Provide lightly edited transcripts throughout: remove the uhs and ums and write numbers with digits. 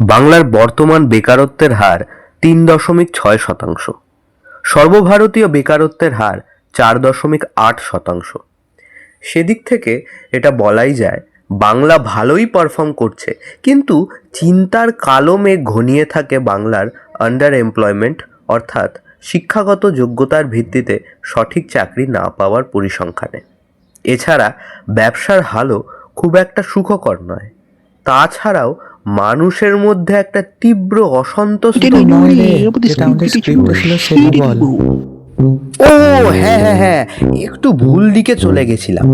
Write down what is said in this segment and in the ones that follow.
বাংলার বর্তমান বেকারত্বের হার ৩.৬%। সর্বভারতীয় বেকারত্বের হার ৪.৮%। সেদিক থেকে এটা বলাই যায় বাংলা ভালোই পারফর্ম করছে, কিন্তু চিন্তার কালো মেঘ ঘনিয়ে থাকে বাংলার আন্ডার এমপ্লয়মেন্ট, অর্থাৎ শিক্ষাগত যোগ্যতার ভিত্তিতে সঠিক চাকরি না পাওয়ার পরিসংখ্যানে। এছাড়া ব্যবসার হালও খুব একটা সুখকর নয়। তাছাড়াও মানুষের মধ্যে একটা তীব্র অসন্তোষ। ও হ্যাঁ হ্যাঁ হ্যাঁ, একটু ভুল দিকে চলে গেছিলাম।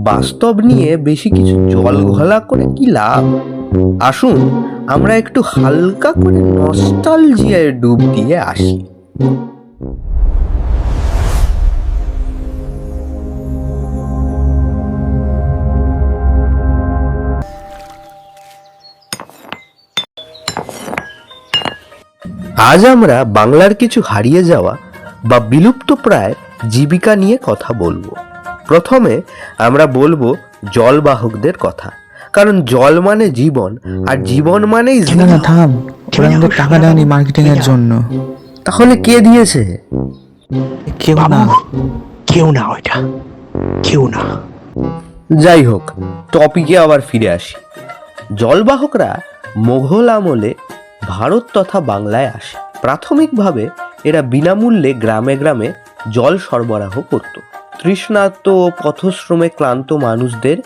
বাস্তব নিয়ে বেশি কিছু জল ঘোলা করে কি লাভ। আসুন আমরা একটু হালকা করে নস্টালজিয়ায় ডুব দিয়ে আসি। আজ আমরা বাংলার কিছু হারিয়ে যাওয়া বা বিলুপ্তপ্রায় জীবিকা নিয়ে কথা বলবো। প্রথমে আমরা বলবো জলবাহকদের কথা, কারণ জল মানে জীবন, আর জীবন মানেই থাম, ওরা আমাদের টাকা দেয়নি মার্কেটিং এর জন্য। তাহলে কে দিয়েছে? কেউ না। ওইটা কেউ না। যাই হোক, টপিকে আবার ফিরে আসি। জলবাহকরা মোঘল আমলে ভারত তথা বাংলায় আসে। প্রাথমিকভাবে এরা বিনামূল্যে গ্রামে গ্রামে জল সরবরাহ করত। তৃষ্ণার্ত ও পথশ্রমে ক্লান্ত মানুষদের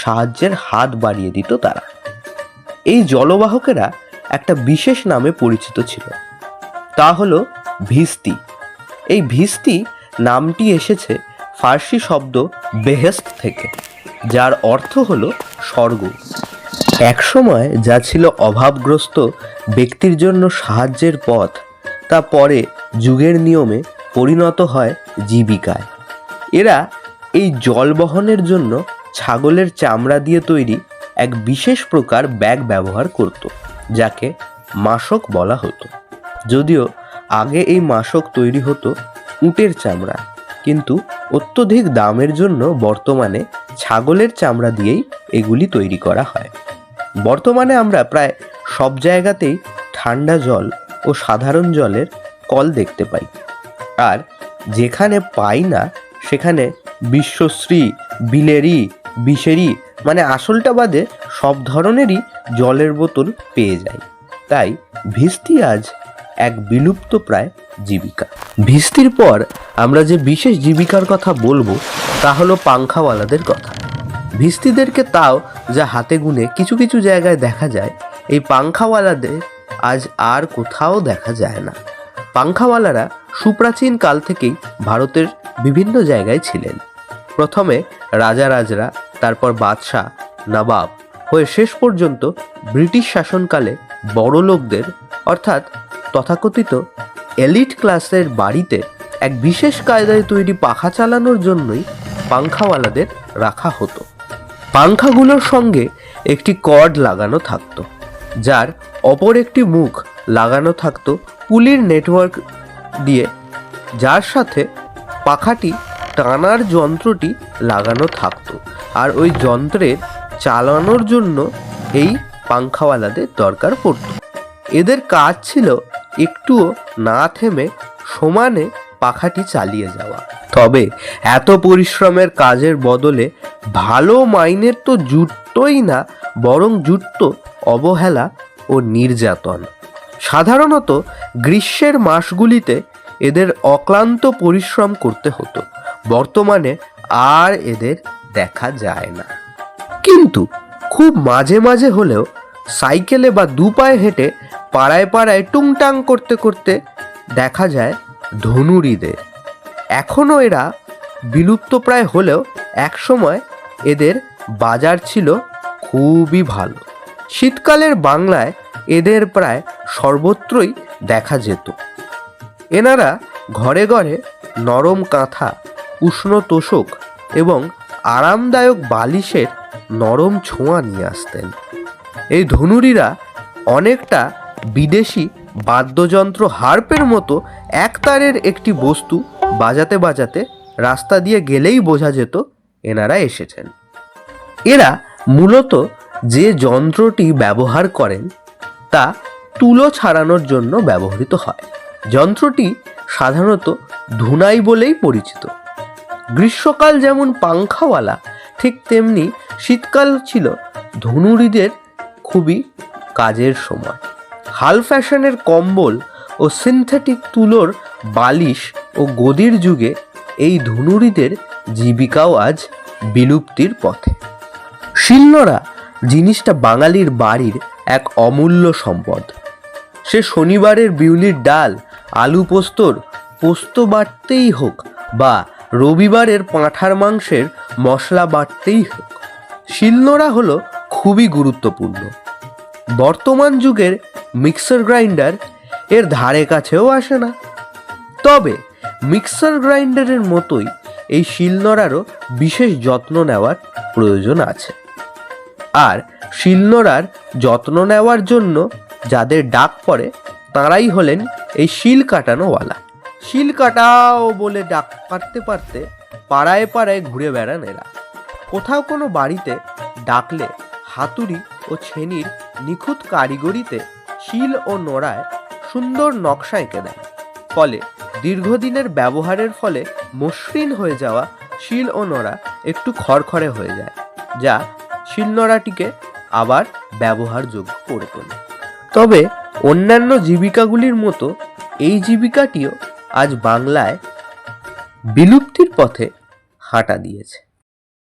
সাহায্যের হাত বাড়িয়ে দিত তারা। এই জলবাহকেরা একটা বিশেষ নামে পরিচিত ছিল, তা হলো ভিস্তি। এই ভিস্তি নামটি এসেছে ফার্সি শব্দ বেহেস্ত থেকে, যার অর্থ হলো স্বর্গ। একসময় যা ছিল অভাবগ্রস্ত ব্যক্তির জন্য সাহায্যের পথ, তা পরে যুগের নিয়মে পরিণত হয় জীবিকায়। এরা এই জল বহনের জন্য ছাগলের চামড়া দিয়ে তৈরি এক বিশেষ প্রকার ব্যাগ ব্যবহার করত, যাকে মাসক বলা হতো। যদিও আগে এই মাসক তৈরি হতো উটের চামড়া, কিন্তু অত্যধিক দামের জন্য বর্তমানে ছাগলের চামড়া দিয়েই এগুলি তৈরি করা হয়। বর্তমানে আমরা প্রায় সব জায়গাতেই ঠান্ডা জল ও সাধারণ জলের কল দেখতে পাই, আর যেখানে পাই না সেখানে বিশ্বশ্রী, বিলেরি, বিষেরি মানে আসলটা বাদে সব ধরনেরই জলের বোতল পেয়ে যাই। তাই ভিস্তি আজ এক বিলুপ্ত প্রায় জীবিকা। ভিস্তির পর আমরা যে বিশেষ জীবিকার কথা বলবো তা হলো পাংখাওয়ালাদের কথা। ভিস্তিদেরকে তাও যা হাতে গুনে কিছু কিছু জায়গায় দেখা যায়, এই পাংখাওয়ালাদের আজ আর কোথাও দেখা যায় না। পাংখাওয়ালারা সুপ্রাচীন কাল থেকেই ভারতের বিভিন্ন জায়গায় ছিলেন। প্রথমে রাজারাজরা, তারপর বাদশাহ, নবাব হয়ে শেষ পর্যন্ত ব্রিটিশ শাসনকালে বড় লোকদের অর্থাৎ তথাকথিত এলিট ক্লাসের বাড়িতে এক বিশেষ কায়দায় তৈরি পাখা চালানোর জন্যই পাংখাওয়ালাদের রাখা হতো। পাংখাগুলোর সঙ্গে একটি কর্ড লাগানো থাকতো, যার অপর একটি মুখ লাগানো থাকতো পুলির নেটওয়ার্ক দিয়ে, যার সাথে পাখাটি টানার যন্ত্রটি লাগানো থাকতো। আর ওই যন্ত্রের চালানোর জন্য এই পাংখাওয়ালাদের দরকার পড়তো। এদের কাজ ছিল একটুও না থেমে সমানে পাখাটি চালিয়ে যাওয়া। তবে এত পরিশ্রমের কাজের বদলে ভালো মাইনের তো জুটতই না, বরং জুটত অবহেলা ও নির্যাতন। সাধারণত গ্রীষ্মের মাসগুলিতে এদের অক্লান্ত পরিশ্রম করতে হতো। বর্তমানে আর এদের দেখা যায় না, কিন্তু খুব মাঝে মাঝে হলেও সাইকেলে বা দু পায়ে হেঁটে পাড়ায় পাড়ায় টুংটাং করতে করতে দেখা যায় ধনুরিদের। এখনও এরা বিলুপ্ত প্রায় হলেও একসময় এদের বাজার ছিল খুবই ভালো। শীতকালের বাংলায় এদের প্রায় সর্বত্রই দেখা যেত। এনারা ঘরে ঘরে নরম কাঁথা, উষ্ণ তোষক এবং আরামদায়ক বালিশের নরম ছোঁয়া নিয়ে আসতেন। এই ধনুরিরা অনেকটা বিদেশি বাদ্যযন্ত্র হার্পের মতো একতারের একটি বস্তু বাজাতে বাজাতে রাস্তা দিয়ে গেলেই বোঝা যেত এনারা এসেছেন। এরা মূলত যে যন্ত্রটি ব্যবহার করেন তা তুলো ছাড়ানোর জন্য ব্যবহৃত হয়। যন্ত্রটি সাধারণত ধুনাই বলেই পরিচিত। গ্রীষ্মকাল যেমন পাংখাওয়ালা, ঠিক তেমনি শীতকাল ছিল ধনুরিদের খুবই কাজের সময়। হাল ফ্যাশনের কম্বল ও সিনথেটিক তুলোর বালিশ ও গদির যুগে এই ধনুরিদের জীবিকাও আজ বিলুপ্তির পথে। শিলনোড়া জিনিসটা বাঙালির বাড়ির এক অমূল্য সম্পদ। সে শনিবারের বিউলির ডাল, আলু পোস্ত বাটতেই হোক বা রবিবারের পাঁঠার মাংসের মশলা বাটতেই হোক, শিলনোড়া হলো খুবই গুরুত্বপূর্ণ। বর্তমান যুগের মিক্সার গ্রাইন্ডার এর ধারে কাছেও আসে না। তবে মিক্সার গ্রাইন্ডারের মতোই এই শিলনোড়ারও বিশেষ যত্ন নেওয়ার প্রয়োজন আছে। আর শিলনোড়ার যত্ন নেওয়ার জন্য যাদের ডাক পড়ে তাঁরাই হলেন এই শিল কাটানোওয়ালা। শিল কাটাও বলে ডাক পারতে পারতে পাড়ায় পাড়ায় ঘুরে বেড়ান এরা। কোথাও কোনো বাড়িতে ডাকলে হাতুড়ি ও ছেনির নিখুঁত কারিগরিতে শিল ও নোড়ায় সুন্দর নকশা এঁকে দেন। ফলে দীর্ঘদিনের ব্যবহারের ফলে মসৃণ হয়ে যাওয়া শিল ও নোড়া একটু খড়খড়ে হয়ে যায়, যা শিলনোড়াটিকে আবার ব্যবহারযোগ্য করে তোলে। তবে অন্যান্য জীবিকাগুলির মতো এই জীবিকাটিও আজ বাংলায় বিলুপ্তির পথে হাঁটা দিয়েছে।